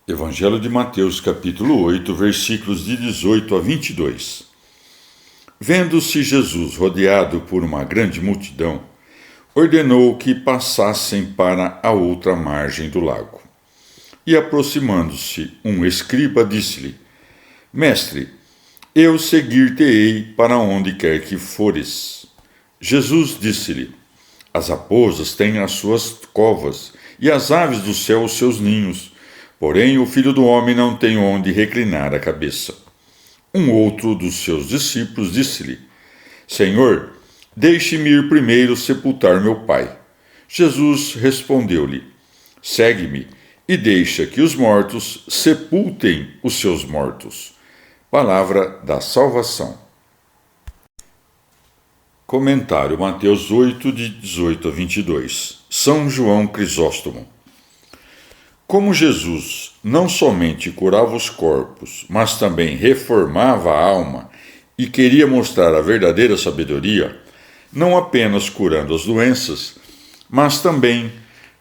Evangelho de Mateus, capítulo 8, versículos de 18 a 22. Vendo-se Jesus rodeado por uma grande multidão, ordenou que passassem para a outra margem do lago. E aproximando-se um escriba, disse-lhe: Mestre, eu seguir-te-ei para onde quer que fores. Jesus disse-lhe: As raposas têm as suas covas, e as aves do céu os seus ninhos, porém o Filho do Homem não tem onde reclinar a cabeça. Um outro dos seus discípulos disse-lhe: Senhor, deixe-me ir primeiro sepultar meu pai. Jesus respondeu-lhe: Segue-me e deixa que os mortos sepultem os seus mortos. Palavra da salvação. Comentário Mateus 8, de 18 a 22. São João Crisóstomo. Como Jesus não somente curava os corpos, mas também reformava a alma e queria mostrar a verdadeira sabedoria, não apenas curando as doenças, mas também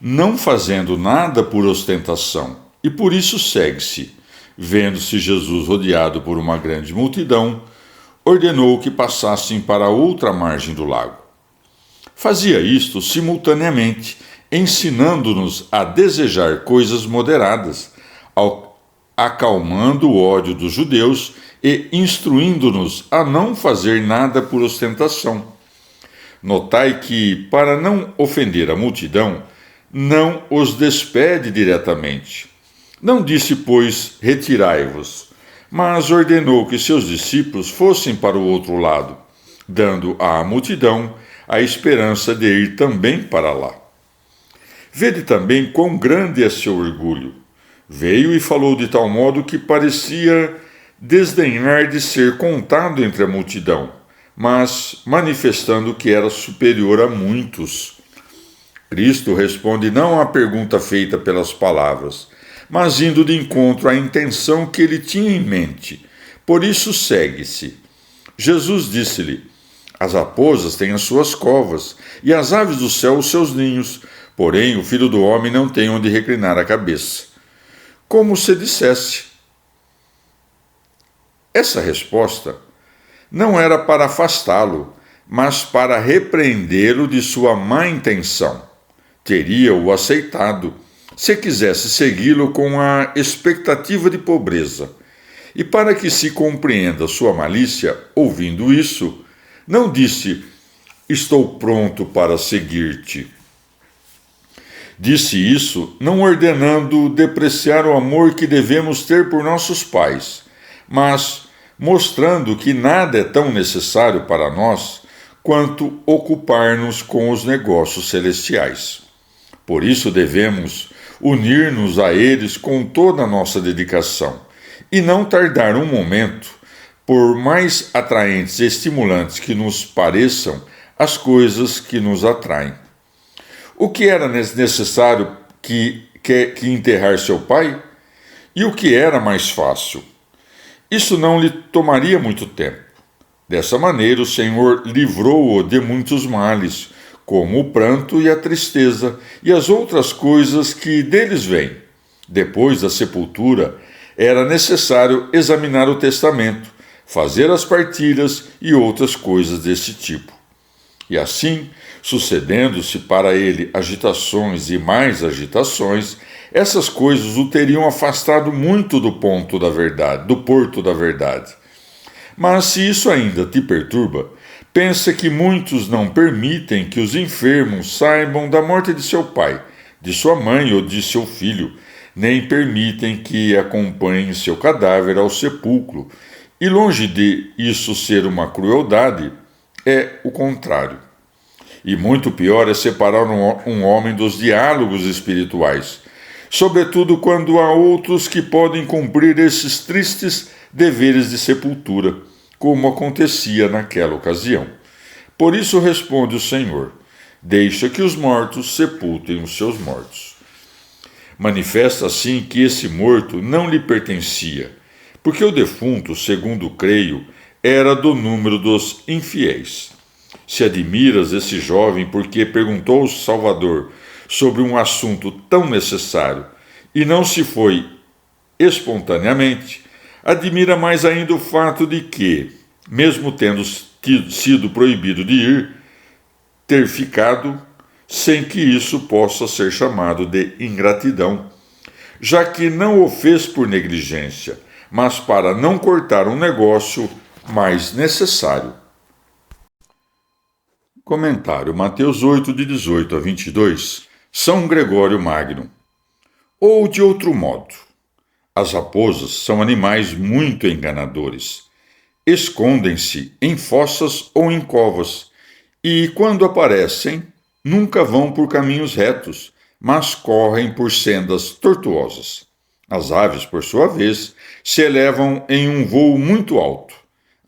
não fazendo nada por ostentação, e por isso segue-se. Vendo-se Jesus rodeado por uma grande multidão, ordenou que passassem para outra margem do lago. Fazia isto simultaneamente, ensinando-nos a desejar coisas moderadas, acalmando o ódio dos judeus e instruindo-nos a não fazer nada por ostentação. Notai que, para não ofender a multidão, não os despede diretamente. Não disse, pois, retirai-vos, mas ordenou que seus discípulos fossem para o outro lado, dando à multidão a esperança de ir também para lá. Vede também quão grande é seu orgulho. Veio e falou de tal modo que parecia desdenhar de ser contado entre a multidão, mas manifestando que era superior a muitos. Cristo responde não à pergunta feita pelas palavras, mas indo de encontro à intenção que ele tinha em mente. Por isso segue-se. Jesus disse-lhe: As raposas têm as suas covas, e as aves do céu os seus ninhos, porém o Filho do Homem não tem onde reclinar a cabeça. Como se dissesse. Essa resposta não era para afastá-lo, mas para repreendê-lo de sua má intenção. Teria-o aceitado, se quisesse segui-lo com a expectativa de pobreza. E para que se compreenda sua malícia, ouvindo isso, não disse: Estou pronto para seguir-te. Disse isso não ordenando depreciar o amor que devemos ter por nossos pais, mas mostrando que nada é tão necessário para nós quanto ocupar-nos com os negócios celestiais. Por isso devemos unir-nos a eles com toda a nossa dedicação e não tardar um momento, por mais atraentes e estimulantes que nos pareçam as coisas que nos atraem. O que era necessário que enterrar seu pai? E o que era mais fácil? Isso não lhe tomaria muito tempo. Dessa maneira, o Senhor livrou-o de muitos males, como o pranto e a tristeza e as outras coisas que deles vêm. Depois da sepultura, era necessário examinar o testamento, fazer as partilhas e outras coisas desse tipo. E assim, sucedendo-se para ele agitações e mais agitações, essas coisas o teriam afastado muito do ponto da verdade, do porto da verdade. Mas se isso ainda te perturba, pensa que muitos não permitem que os enfermos saibam da morte de seu pai, de sua mãe ou de seu filho, nem permitem que acompanhem seu cadáver ao sepulcro. E longe de isso ser uma crueldade, é o contrário. E muito pior é separar um homem dos diálogos espirituais, sobretudo quando há outros que podem cumprir esses tristes deveres de sepultura, como acontecia naquela ocasião. Por isso responde o Senhor: Deixa que os mortos sepultem os seus mortos. Manifesta assim que esse morto não lhe pertencia, porque o defunto, segundo creio, era do número dos infiéis. Se admiras esse jovem porque perguntou ao Salvador sobre um assunto tão necessário e não se foi espontaneamente, admira mais ainda o fato de que, mesmo tendo sido proibido de ir, ter ficado sem que isso possa ser chamado de ingratidão, já que não o fez por negligência, mas para não cortar um negócio mais necessário. Comentário: Mateus 8, de 18 a 22. São Gregório Magno. Ou de outro modo, as raposas são animais muito enganadores. Escondem-se em fossas ou em covas, e, quando aparecem, nunca vão por caminhos retos, mas correm por sendas tortuosas. As aves, por sua vez, se elevam em um voo muito alto.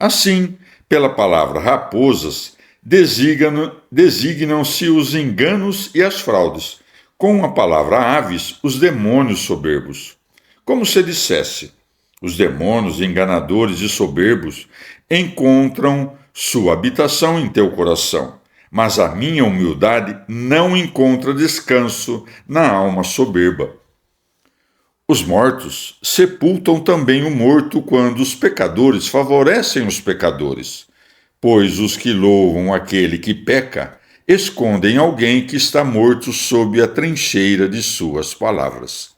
Assim, pela palavra raposas, designam-se os enganos e as fraudes, com a palavra aves, os demônios soberbos. Como se dissesse: os demônios enganadores e soberbos encontram sua habitação em teu coração, mas a minha humildade não encontra descanso na alma soberba. Os mortos sepultam também o morto quando os pecadores favorecem os pecadores, pois os que louvam aquele que peca escondem alguém que está morto sob a trincheira de suas palavras.